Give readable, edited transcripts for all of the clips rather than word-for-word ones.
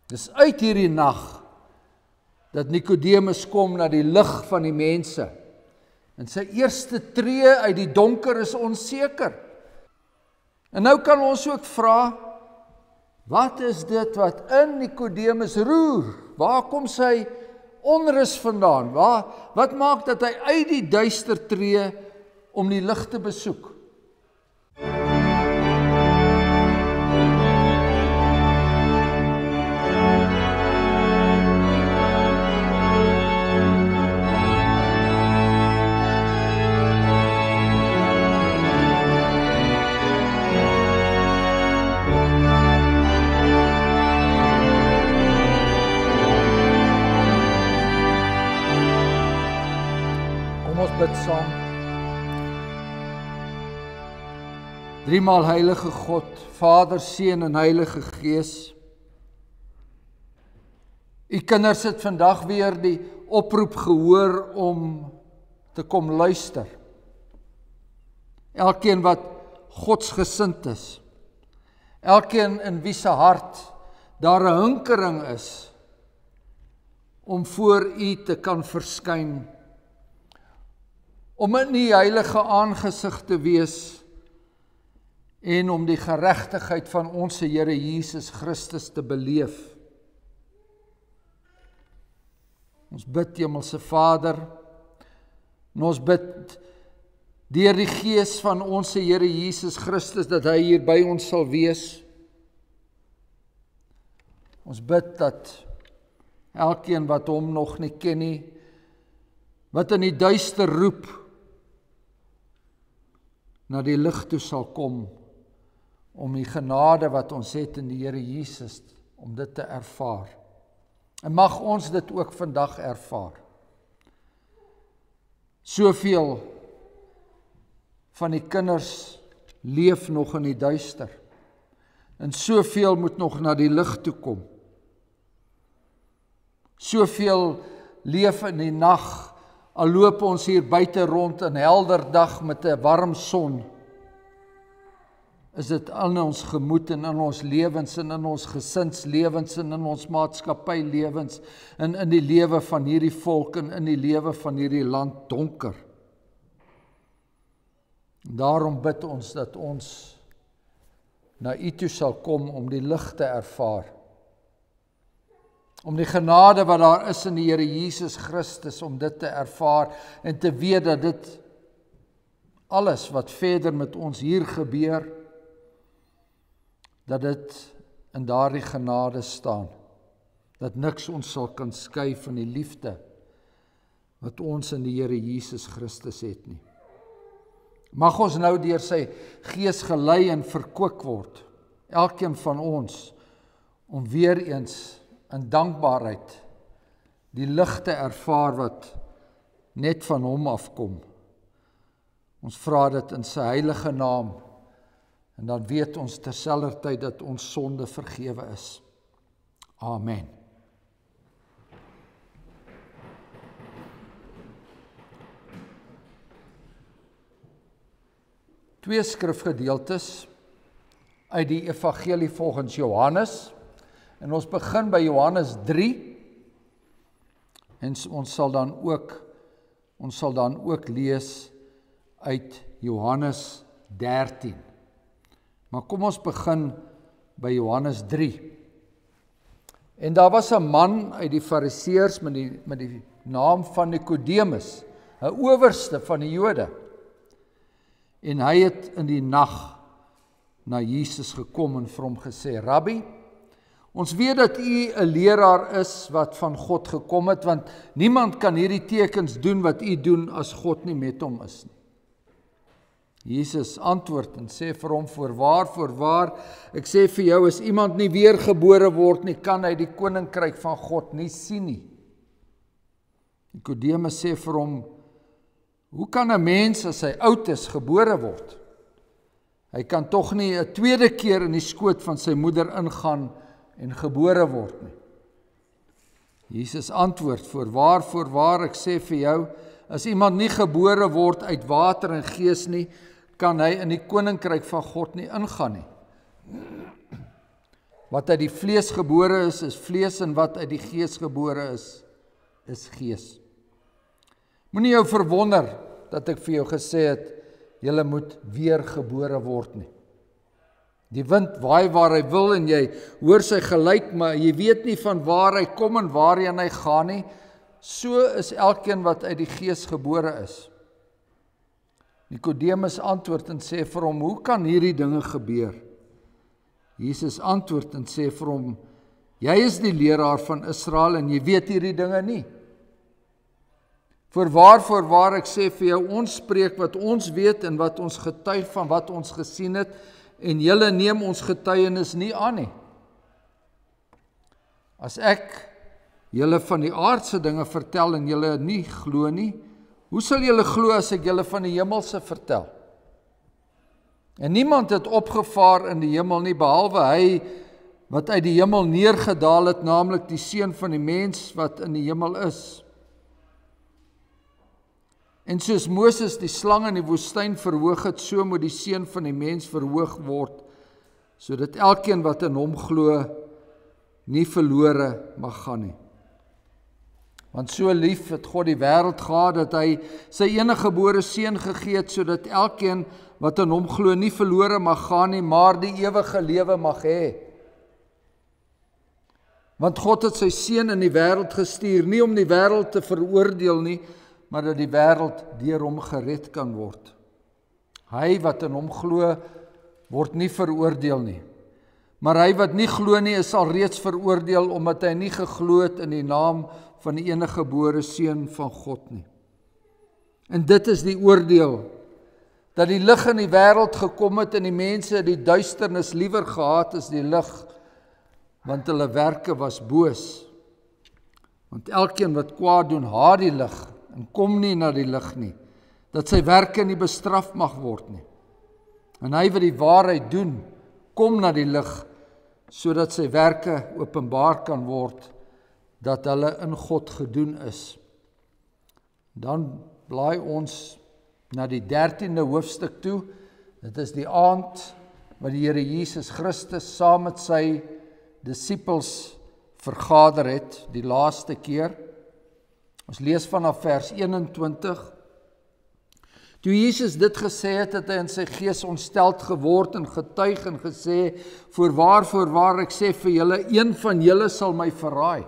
Dis uit hierdie nag dat Nikodemus kom na die lig van die mense. En sy eerste tree uit die donker is onseker. En nou kan ons ook vra, wat is dit wat in Nikodemus roer? Waar kom sy onrus vandaan? Wat maak dat hy uit die duister tree om die lig te besoek? Bid saam. Driemaal heilige God, Vader, Seun en Heilige Gees. U kinders het vandag weer die oproep gehoor om te kom luister. Elkeen wat godsgesind is. Elkeen in wie se hart daar 'n hinkering is om voor u te kan verskyn. Om in die heilige aangesig te wees en om die geregtigheid van ons Here Jesus Christus te beleef. Ons bid, Hemelse Vader, en ons bid deur die Gees van ons Here Jesus Christus dat hy hier by ons sal wees. Ons bid dat elkeen wat hom nog nie ken nie, wat in die duister roep, na die lig toe sal kom, om die genade wat ons het in die Here Jesus, om dit te ervaar. En mag ons dit ook vandag ervaar. Soveel van die kinders leef nog in die duister, en soveel moet nog na die lig toe kom. Soveel leef in die nag, al loop ons hier buite rond in helder dag met 'n warm son, is dit in ons gemoed en in ons lewens en in ons gesinslewens en in ons maatskappylewens en in die lewe van hierdie volk en in die lewe van hierdie land donker. En daarom bid ons dat ons na u toe sal kom om die lig te ervaar. Om die genade wat daar is in die Here Jesus Christus, om dit te ervaar en te weet dat dit alles wat verder met ons hier gebeur, dat dit in daardie genade staan. Dat niks ons sal kan skei van die liefde wat ons in die Here Jesus Christus het nie. Mag ons nou deur sy Gees gelei en verkoop word, elkeen van ons, om weer eens in dankbaarheid die lig te ervaar wat net van hom afkom. Ons vra dit in sy heilige naam, en dan weet ons terselfdertyd dat ons sonde vergewe is. Amen. Twee skrifgedeeltes uit die Evangelie volgens Johannes, en ons begin by Johannes 3, en ons sal dan ook lees uit Johannes 13. Maar kom ons begin by Johannes 3. En daar was 'n man uit die Fariseërs met die naam van Nikodemus, 'n owerste van die Jode. En hy het in die nag na Jesus gekom en vir hom gesê: Rabbi, ons weet dat u 'n leraar is wat van God gekom het, want niemand kan hierdie tekens doen wat u doen as God nie met hom is nie. Jesus antwoord en sê vir hom: Voorwaar, ek sê vir jou, as iemand nie weergebore word nie, kan hy die koninkryk van God nie sien nie. Nikodemus sê vir hom: hoe kan 'n mens as hy oud is gebore word? Hy kan tog nie 'n tweede keer in die skoot van sy moeder ingaan en gebore word nie. Jesus antwoord: Voorwaar, ek sê vir jou, as iemand nie gebore word uit water en gees nie, kan hy in die koninkryk van God nie ingaan nie. Wat uit die vlees gebore is vlees, en wat uit die gees gebore is gees. Moenie jou verwonder dat ek vir jou gesê het, jy moet weer gebore word nie. Die wind waai waar hy wil en jy hoor sy geluid, maar jy weet nie van waar hy kom en waarheen hy gaan nie. So is elkeen wat uit die gees gebore is. Nikodemus antwoord en sê vir hom, hoe kan hierdie dinge gebeur? Jesus antwoord en sê vir hom, jy is die leraar van Israel en jy weet hierdie dinge nie. Voorwaar ek sê vir jou, ons spreek wat ons weet en wat ons getuig van wat ons gesien het, en julle neem ons getuienis nie aan nie. As ek julle van die aardse dinge vertel en julle nie glo nie, hoe sal julle glo as ek julle van die hemelse vertel? En niemand het opgevaar in die hemel nie, behalwe hy wat uit die hemel neergedaal het, naamlik die Seun van die mens wat in die hemel is. En soos Moses die slang in die woestyn verhoog het, so moet die Seun van die mens verhoog word, sodat elkeen wat in hom glo, nie verlore mag gaan nie. Want so lief het God die wêreld gehad, dat hy sy eniggebore seun gegee het, sodat elkeen wat in hom glo nie verlore mag gaan nie, maar die ewige lewe mag hê. Want God het sy seun in die wêreld gestuur, nie om die wêreld te veroordeel nie, maar dat die wêreld deur hom gered kan word. Hy wat in hom glo, word nie veroordeel nie. Maar hy wat nie glo nie, is al reeds veroordeel, omdat hy nie geglo het in die naam van die eniggebore seun van God nie. En dit is die oordeel, dat die lig in die wêreld gekom het en die mense die duisternis liewer gehaat as die lig, want hulle werke was boos. Want elkeen wat kwaad doen, haat die lig en kom nie na die lig nie, dat sy werke nie bestraf mag word nie. En hy wat die waarheid doen, kom na die lig, sodat sy werke openbaar kan word, dat hulle in God gedoen is. Dan blaai ons na die 13de hoofstuk toe. Dit is die aand wat die Here Jesus Christus saam met sy disippels vergader het, die laaste keer. Ons lees vanaf vers 21. Toe Jesus dit gesê het, het hy in sy gees ontsteld geword en getuig en gesê, voorwaar ek sê vir julle, een van julle sal my verraai.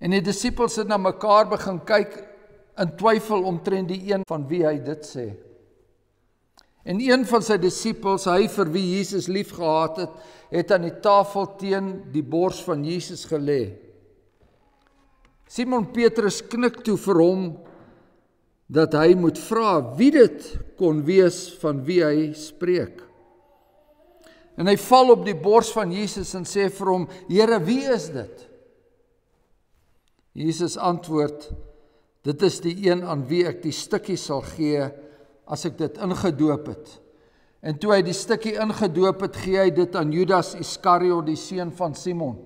En die disippels het na mekaar begin kyk in twyfel omtrent die een van wie hy dit sê. En een van sy disippels, hy vir wie Jesus lief gehad het, het aan die tafel teen die bors van Jesus gelê. Simon Petrus knik toe vir hom, dat hy moet vra wie dit kon wees van wie hy spreek. En hy val op die bors van Jesus en sê vir hom, Here, wie is dit? Jesus antwoord, dit is die een aan wie ek die stukkie sal gee, as ek dit ingedoop het. En toe hy die stukkie ingedoop het, gee hy dit aan Judas Iskariot, die seun van Simon.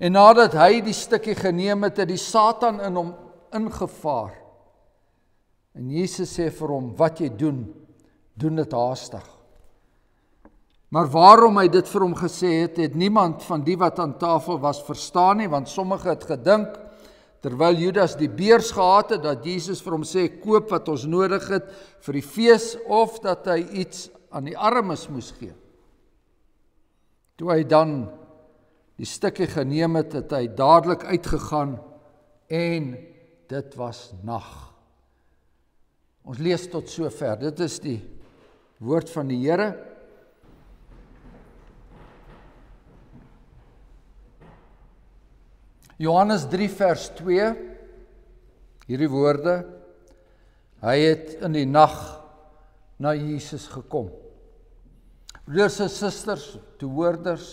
En nadat hy die stukkie geneem het, het die Satan in hom ingevaar. En Jesus sê vir hom, wat jy doen, doen dit haastig. Maar waarom hy dit vir hom gesê het, het niemand van die wat aan tafel was verstaan nie, want sommige het gedink, terwyl Judas die beurs gehad het, dat Jesus vir hom sê, koop wat ons nodig het vir die fees, of dat hy iets aan die armes moes gee. Toe hy dan die stukkie geneem het, het hy dadelik uitgegaan, en dit was nag. Ons lees tot sover. Dit is die woord van die Here. Johannes 3 vers 2, hierdie woorde, hy het in die nag na Jesus gekom. Broers en susters, toehoorders,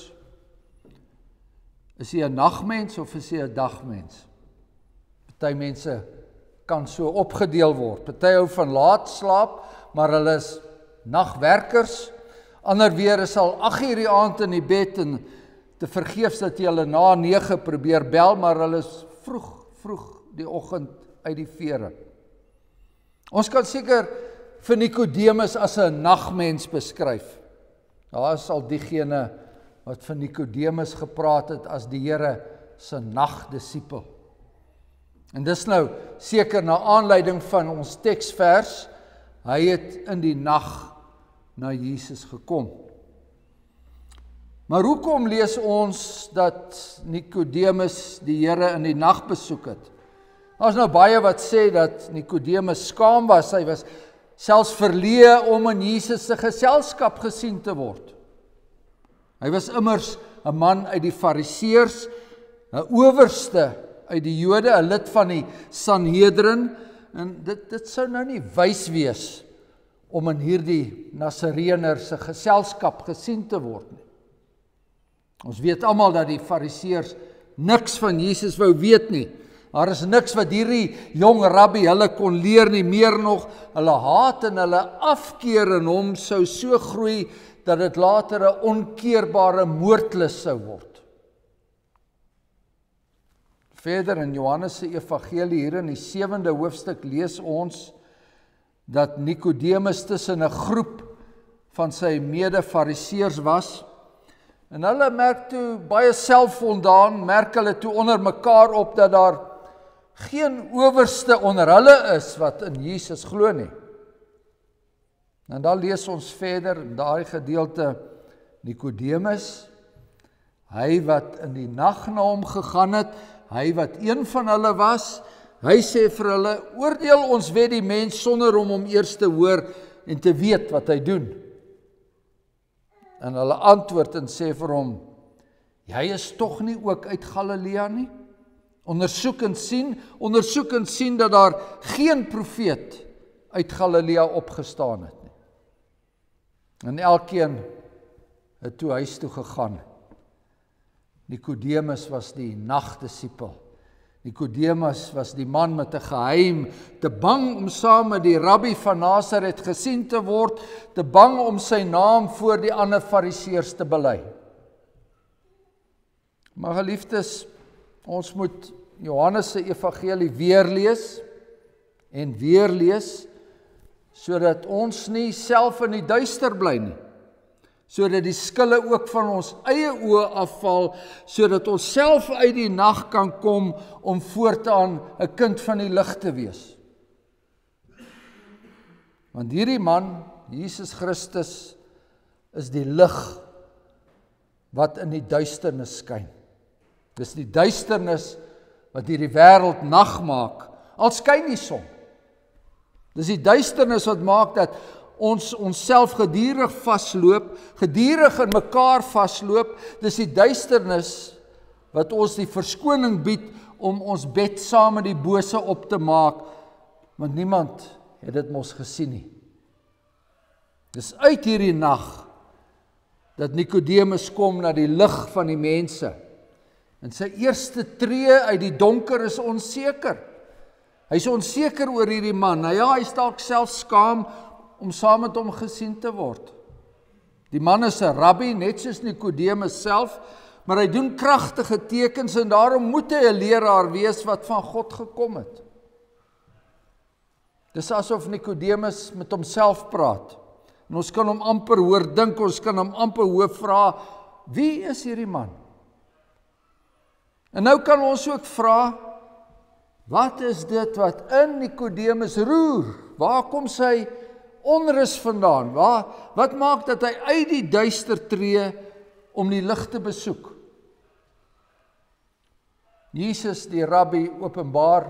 is hy 'n nagmens of is hy 'n dagmens? Party mense kan so opgedeel word. Party hou van laat slaap, maar hulle is nagwerkers. Ander weer is al 8:00 die aand in die bed en te vergeefs dat jy hulle na 9 probeer bel, maar hulle is vroeg die oggend uit die vere. Ons kan seker vir Nikodemus as 'n nagmens beskryf. Daar is al diegene wat van Nikodemus gepraat het as die Here se nagdisipel. En dis nou seker na aanleiding van ons teksvers, hy het in die nag na Jesus gekom. Maar hoekom lees ons dat Nikodemus die Here in die nag besoek het? Daar's nou baie wat sê dat Nikodemus skaam was, hy was selfs verleë om in Jesus se geselskap gesien te word. Hy was immers 'n man uit die Fariseërs, 'n owerste uit die Jode, 'n lid van die Sanhedrin, en dit sou nou nie wys wees om in hierdie Nasareëner se geselskap gesien te word nie. Ons weet almal dat die Fariseërs niks van Jesus wou weet nie. Daar is niks wat hierdie jong rabbi hulle kon leer nie, meer nog, hulle haat en hulle afkeer in hom sou so groei, dat dit later 'n onkeerbare moordlus sou word. Verder in Johannes se evangelie, hier in die 7de hoofstuk, lees ons, dat Nikodemus tussen 'n groep van sy mede-fariseërs was, en hulle merk toe baie selfvoldaan, merk hulle toe onder mekaar op, dat daar geen owerste onder hulle is wat in Jesus glo nie. En dan lees ons verder in daai gedeelte, Nikodemus, hy wat in die nag na hom gegaan het, hy wat een van hulle was, hy sê vir hulle, oordeel ons wet die mens sonder om eers te hoor en te weet wat hy doen. En hulle antwoord en sê vir hom, jy is tog nie ook uit Galilea nie? Ondersoek en sien dat daar geen profeet uit Galilea opgestaan het nie. En elkeen het toe huis toe gegaan. Nikodemus was die nagdisipel. Nikodemus was die man met 'n geheim, te bang om saam met die rabbi van Nasaret gesien te word, te bang om sy naam voor die ander fariseërs te bely. Maar geliefdes, ons moet Johannes se evangelie weer lees en weer lees, sodat ons nie self in die duister bly nie, sodat die skille ook van ons eie oë afval, sodat ons self uit die nag kan kom om voortaan 'n kind van die lig te wees. Want hierdie man, Jesus Christus, is die lig wat in die duisternis skyn. Dis die duisternis wat hierdie wêreld nag maak, al skyn die son. Dis die duisternis wat maak dat ons onsself gedurig vasloop, gedurig in mekaar vasloop. Dis die duisternis wat ons die verskoning bied om ons bed saam met die bose op te maak, want niemand het dit mos gesien nie. Dis uit hierdie nag dat Nikodemus kom na die lig van die mense. En sy eerste tree uit die donker is onseker. Hy is onseker oor hierdie man. Nou ja, hy is dalk self skaam om saam met hom gesien te word. Die man is 'n rabbi, net soos Nikodemus self, maar hy doen kragtige tekens en daarom moet hy 'n leraar wees wat van God gekom het. Dis asof Nikodemus met homself praat. En ons kan hom amper hoor dink, ons kan hom amper hoor vra, wie is hierdie man? En nou kan ons ook vra, wat is dit wat in Nikodemus roer? Waar kom sy onrus vandaan? Wat maak dat hy uit die duister tree om die lig te besoek? Jesus, die rabbi, openbaar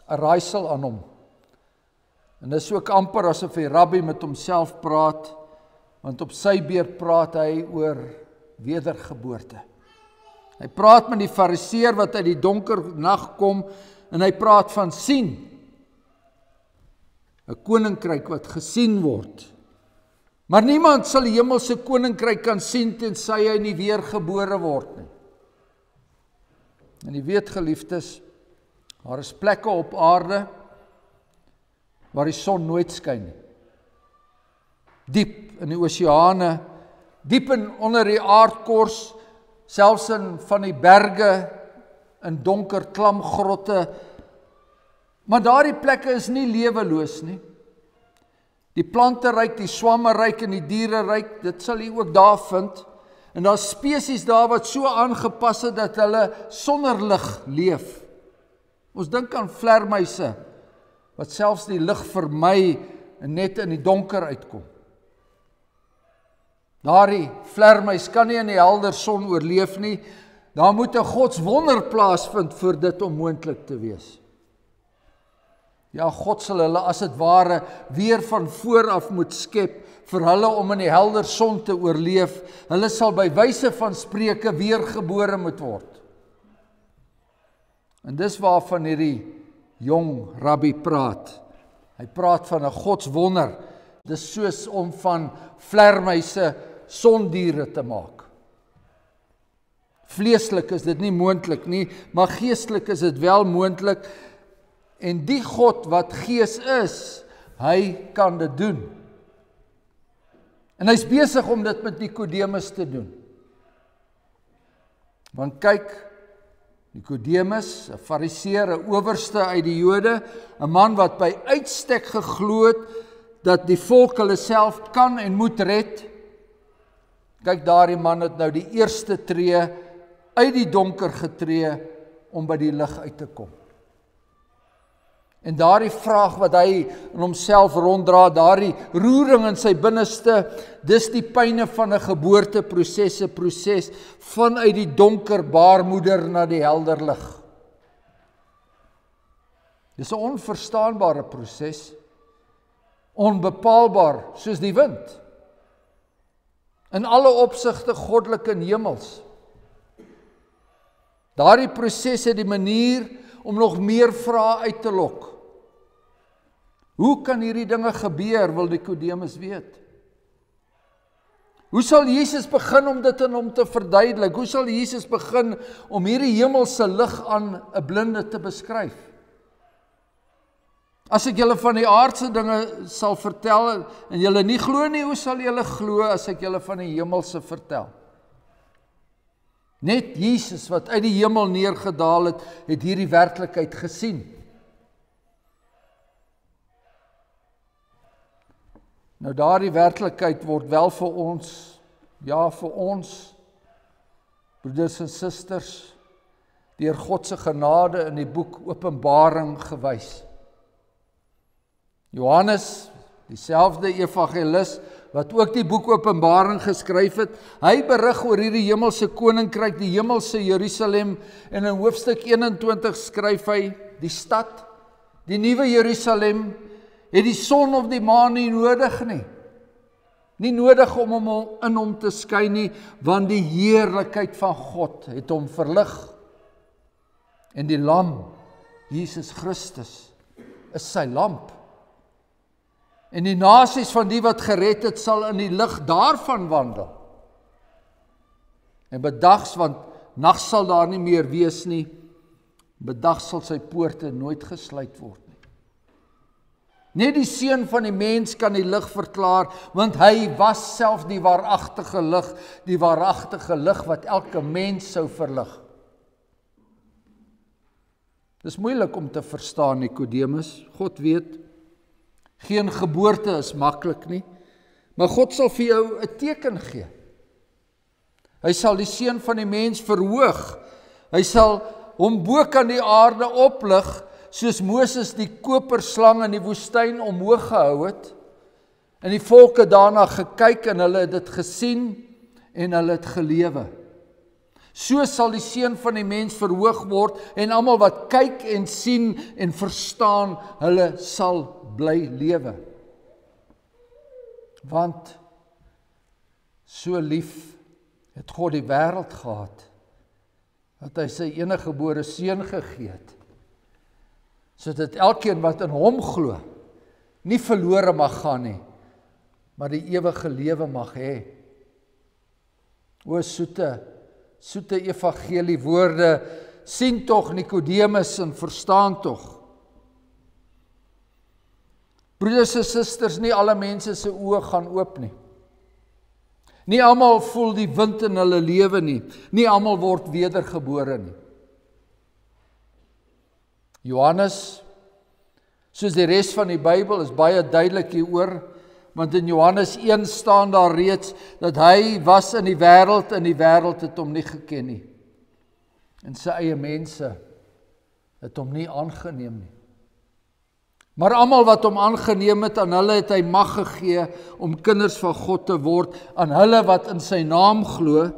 'n raaisel aan hom. En dis ook amper asof die rabbi met homself praat, want op sy beurt praat hy oor wedergeboorte. Hy praat met die fariseer wat uit die donker nag kom, en hy praat van sien. 'n Koninkryk wat gesien word. Maar niemand sal die hemelse koninkryk kan sien tensy hy nie weergebore word nie. En jy weet, geliefdes, daar is plekke op aarde waar die son nooit skyn nie. Diep in die oseane, diep onder die aardkors, selfs in van die berge, in donker klamgrotte, maar daardie plekke is nie leweloos nie. Die planteryk, die swammeryk en die diereryk, dit sal jy ook daar vind. En daar's spesies daar wat so aangepas het dat hulle sonder lig leef. Ons dink aan vlermuise wat selfs die lig vermy en net in die donker uitkom. Daardie vlermuis kan nie in die helder son oorleef nie. Daar moet 'n godswonder plaasvind vir dit om moontlik te wees. Ja, God sal hulle as dit ware weer van voor af moet skep vir hulle om in die helder son te oorleef. Hulle sal by wyse van Spreuke weergebore moet word. En dis waarvan hierdie jong rabbi praat. Hy praat van 'n godswonder. Dis soos om van vlermuise sondiere te maak. Vleeslik is dit nie moontlik nie, maar geestelik is dit wel moontlik. En die God wat gees is, hy kan dit doen. En hy's besig om dit met Nikodemus te doen. Want kyk, Nikodemus, 'n fariseer, 'n owerste uit die Jode, 'n man wat by uitstek geglo het dat die volk hulle self kan en moet red. Kyk, daardie man het nou die eerste tree uit die donker getree om by die lig uit te kom. En daardie vraag wat hy in homself ronddra, daardie roering in sy binneste, dis die pyne van 'n geboorteproses, 'n proses vanuit die donker baarmoeder na die helder lig. Dis 'n onverstaanbare proses, onbepaalbaar soos die wind. In alle opsigte goddelik en hemels. Daardie proses het die manier om nog meer vrae uit te lok. Hoe kan hierdie dinge gebeur, wil Nikodemus weet? Hoe sal Jesus begin om dit aan hom te verduidelik? Hoe sal Jesus begin om hierdie hemelse lig aan 'n blinde te beskryf? As ek julle van die aardse dinge sal vertel en julle nie glo nie, hoe sal julle glo as ek julle van die hemelse vertel? Net Jesus wat uit die hemel neergedaal het, het hierdie werklikheid gesien. Nou daardie werklikheid word wel vir ons, ja vir ons, broeders en susters, deur God se genade in die boek Openbaring gewys. Johannes, dieselfde evangelis, wat ook die boek Openbaring geskryf het, hy berig oor hierdie hemelse koninkryk, die hemelse Jerusalem, en in hoofstuk 21 skryf hy, die stad, die nuwe Jerusalem, het die son of die maan nie nodig nie. Nie nodig om in hom te skyn nie, want die heerlikheid van God het hom verlig. En die lam, Jesus Christus, is sy lamp. En die nasies van die wat gered het, sal in die lig daarvan wandel. En bedags, want nag sal daar nie meer wees nie, bedags sal sy poorte nooit gesluit word nie. Net die Seun van die mens kan die lig verklaar, want hy was self die waaragtige lig wat elke mens sou verlig. Dis moeilik om te verstaan, Nikodemus. God weet, geen geboorte is maklik nie, maar God sal vir jou 'n teken gee. Hy sal die Seun van die mens verhoog. Hy sal hom bo kan die aarde oplig, soos Moses die koperslang in die woestyn omhoog gehou het. En die volk het daarna gekyk en hulle het dit gesien en hulle het gelewe. So sal die Seun van die mens verhoog word en almal wat kyk en sien en verstaan, hulle sal bly lewe. Want so lief het God die wêreld gehad, dat hy sy eniggebore Seun gegee het, sodat elkeen wat in hom glo, nie verlore mag gaan nie, maar die ewige lewe mag hê. O soete evangelie woorde, sien tog Nikodemus en verstaan tog. Broeders en susters, nie alle mense se oë gaan oop nie. Nie almal voel die wind in hulle lewe nie. Nie almal word wedergebore nie. Johannes, soos die res van die Bybel, is baie duidelik hieroor. Want in Johannes 1 staan daar reeds dat hy was in die wêreld en die wêreld het hom nie geken nie. En sy eie mense het hom nie aangeneem nie. Maar almal wat hom aangeneem het, aan hulle het hy mag gegee om kinders van God te word, aan hulle wat in sy naam glo,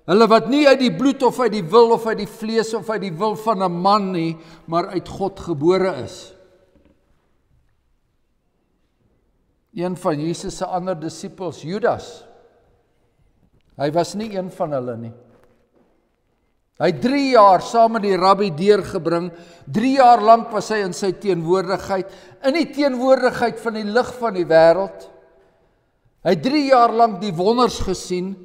hulle wat nie uit die bloed of uit die wil of uit die vlees of uit die wil van 'n man nie, maar uit God gebore is. Een van Jesus se ander disippels, Judas, hy was nie een van hulle nie. Hy het 3 jaar saam met die rabbi deurgebring, 3 jaar lank was hy in sy teenwoordigheid, in die teenwoordigheid van die lig van die wêreld. Hy het 3 jaar lank die wonders gesien,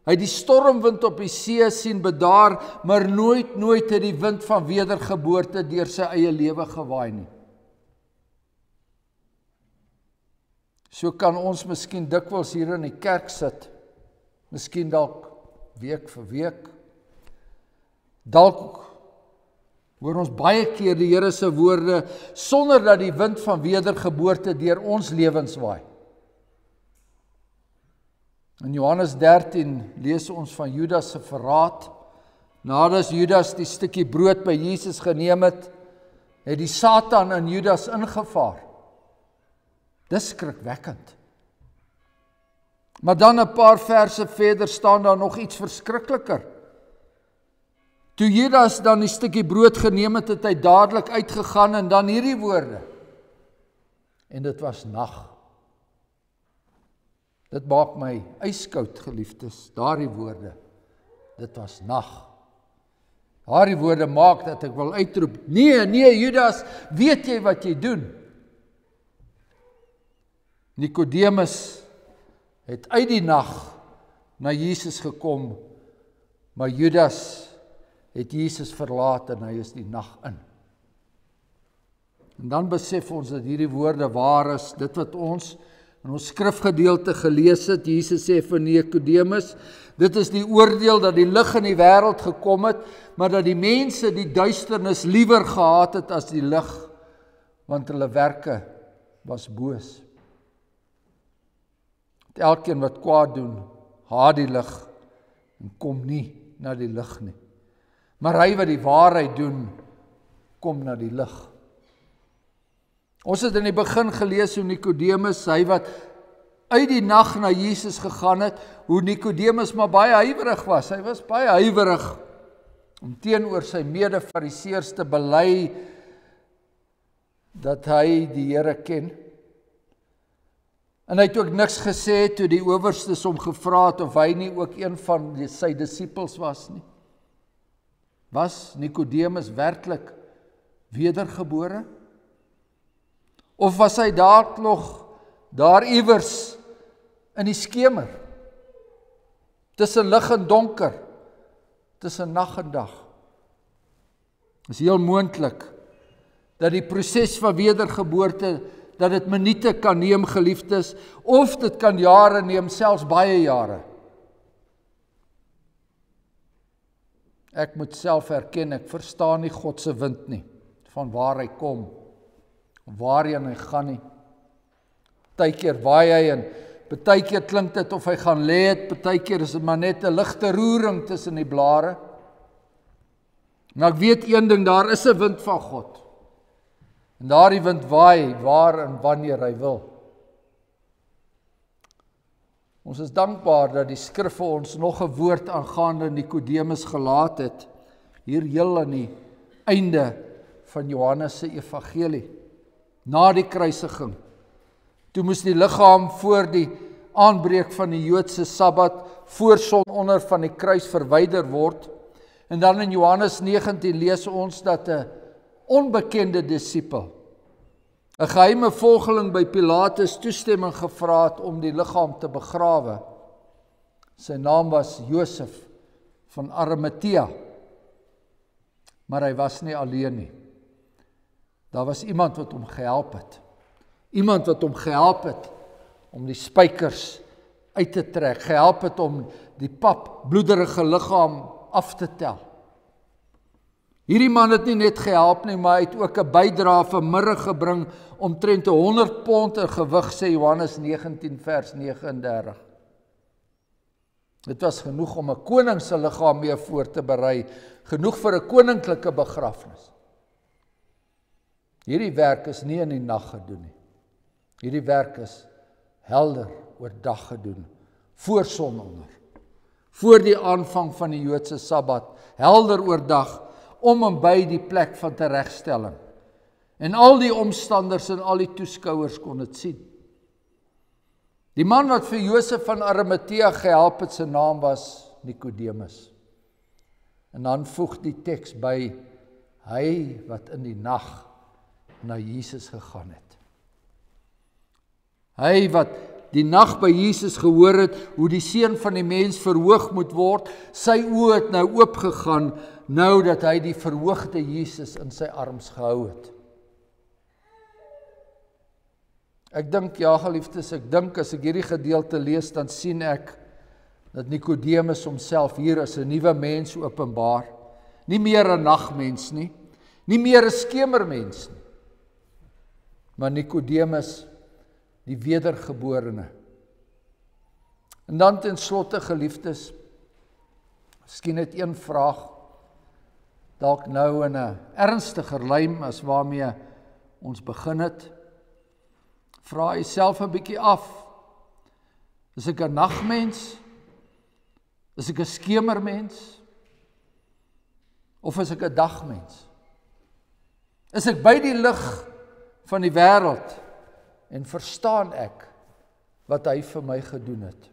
hy het die stormwind op die see sien bedaar, maar nooit het die wind van wedergeboorte deur sy eie lewe gewaai nie. So kan ons miskien dikwels hier in die kerk sit, miskien dalk week vir week, dalk hoor ons baie keer die Here se woorde, sonder dat die wind van wedergeboorte deur ons lewens waai. In Johannes 13 lees ons van Judas se verraad. Nadat Judas die stukkie brood by Jesus geneem het, het die Satan in Judas ingevaar. Dis skrikwekkend. Maar dan 'n paar verse verder staan daar nog iets verskrikliker. Toe Judas dan die stukkie brood geneem het, het hy dadelik uitgegaan en dan hierdie woorde. En dit was nag. Dit maak my yskoud, geliefdes, daardie woorde. Dit was nag. Daardie woorde maak dat ek wil uitroep, nee Judas, weet jy wat jy doen? Nikodemus het uit die nag na Jesus gekom, maar Judas het Jesus verlaat en hy is die nag in. En dan besef ons dat hierdie woorde waar is, dit wat ons in ons skrifgedeelte gelees het. Jesus sê vir Nikodemus, dit is die oordeel dat die lig in die wêreld gekom het, maar dat die mense die duisternis liewer gehaat het as die lig, want hulle werke was boos. Elkeen wat kwaad doen, haat die lig en kom nie na die lig nie. Maar hy wat die waarheid doen, kom na die lig. Ons het in die begin gelees hoe Nikodemus, hy wat uit die nag na Jesus gegaan het, hoe Nikodemus maar baie huiwerig was. Hy was baie huiwerig om teenoor sy mede-fariseërs te bely dat hy die Here ken. En hy het ook niks gesê toe die owerstes hom gevra het of hy nie ook een van sy disippels was nie. Was Nikodemus werklik wedergebore? Of was hy dalk nog daar iewers in die skemer, tussen lig en donker, tussen nag en dag? Dit is heel moontlik dat die proses van wedergeboorte, dat dit minute kan neem, geliefdes, of dit kan jare neem, selfs baie jare. Ek moet self erken, ek verstaan nie God se wind nie, van waar hy kom, waarheen hy gaan nie. Partykeer waai hy en partykeer klink dit of hy gaan lê het, partykeer is dit maar net 'n ligte roering tussen die blare. Maar ek weet een ding, daar is 'n wind van God. En daardie wind waai waar en wanneer hy wil. Ons is dankbaar dat die skrif vir ons nog 'n woord aangaande Nikodemus gelaat het, hier heel aan die einde van Johannes se evangelie. Na die kruisiging, toe moes die liggaam voor die aanbreek van die Joodse Sabbat, voor sononder van die kruis verwyder word. En dan in Johannes 19 lees ons dat 'n onbekende disipel, 'n geheime volgeling by Pilatus, toestemming gevra het om die liggaam te begrawe. Sy naam was Josef van Arimatea. Maar hy was nie alleen nie. Daar was iemand wat hom gehelp het. Iemand wat hom gehelp het om die spykers uit te trek, gehelp het om die pap, bloederige liggaam af te tel. Hierdie man het nie net gehelp nie, maar hy het ook 'n bydrae vanmiddag gebring, omtrent 100 pond in gewig, sê Johannes 19 vers 39. Dit was genoeg om 'n koning se liggaam mee voor te berei, genoeg vir 'n koninklike begrafnis. Hierdie werk is nie in die nag gedoen nie. Hierdie werk is helder oordag gedoen, voor sononder, voor die aanvang van die Joodse Sabbat, helder oordag, om en by die plek van teregstelling. En al die omstanders en al die toeskouers kon dit sien. Die man wat vir Josef van Arimatea gehelp het, sy naam was Nikodemus. En dan voeg die teks by, hy wat in die nag na Jesus gegaan het. Hy wat die nag by Jesus gehoor het, hoe die seun van die mens verhoog moet word, sy oë het nou oopgegaan, nou dat hy die verhoogde Jesus in sy arms gehou het. Ek dink, ja geliefdes, as ek hierdie gedeelte lees, dan sien ek dat Nikodemus homself hier as 'n nuwe mens openbaar. Nie meer 'n nagmens nie, nie meer 'n skemermens nie, maar Nikodemus, die wedergeborene. En dan ten slotte, geliefdes, miskien net een vraag, dalk nou in 'n ernstiger lyn as waarmee ons begin het. Vra jouself 'n bietjie af, is ek 'n nagmens? Is ek 'n skemermens? Of is ek 'n dagmens? Is ek by die lig van die wêreld en verstaan ek wat hy vir my gedoen het?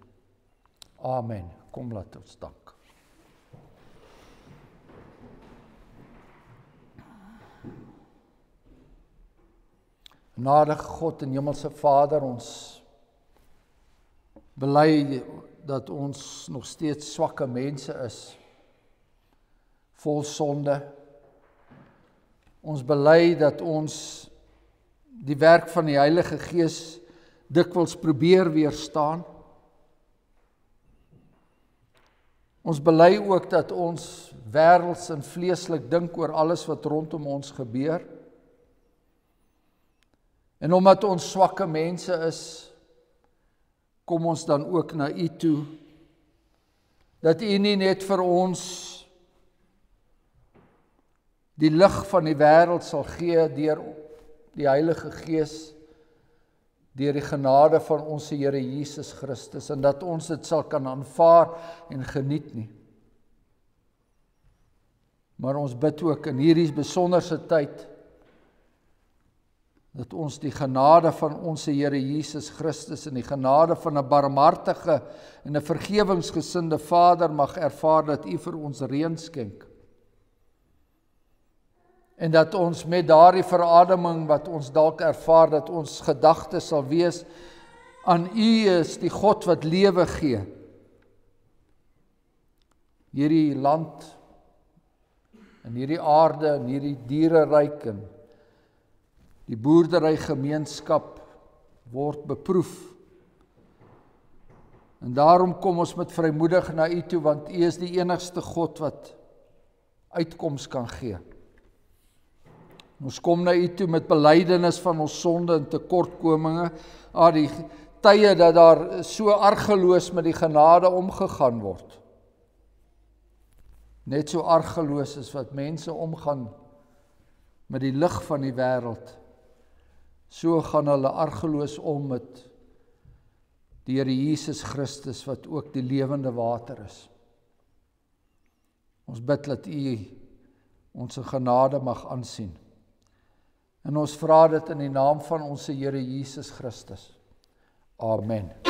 Amen. Kom laat ons dank. Genadige God en Hemelse Vader, ons bely dat ons nog steeds swakke mense is, vol sonde. Ons bely dat ons die werk van die Heilige Gees dikwels probeer weerstaan. Ons bely ook dat ons wêrelds en vleeslik dink oor alles wat rondom ons gebeur. En omdat ons swakke mense is, kom ons dan ook na U toe, dat U nie net vir ons die lig van die wêreld sal gee deur die Heilige Gees, deur die genade van ons Here Jesus Christus, en dat ons dit sal kan aanvaar en geniet nie. Maar ons bid ook in hierdie besonderse tyd, dat ons die genade van ons Here Jesus Christus en die genade van 'n barmhartige en 'n vergewingsgesinde Vader mag ervaar, dat U vir ons reën skenk. En dat ons met daardie verademing wat ons dalk ervaar, dat ons gedagte sal wees aan U is die God wat lewe gee. Hierdie land en hierdie aarde en hierdie diereryk en die boerderygemeenskap word beproef. En daarom kom ons met vrymoedig na U toe, want U is die enigste God wat uitkoms kan gee. Ons kom na U toe met belydenis van ons sonde en tekortkominge, die tye dat daar so argeloos met die genade omgegaan word. Net so argeloos as wat mense omgaan met die lig van die wêreld, so gaan hulle argeloos om met die Here Jesus Christus wat ook die lewende water is. Ons bid dat U ons genade mag aansien. En ons vra dit in die naam van ons Here Jesus Christus. Amen.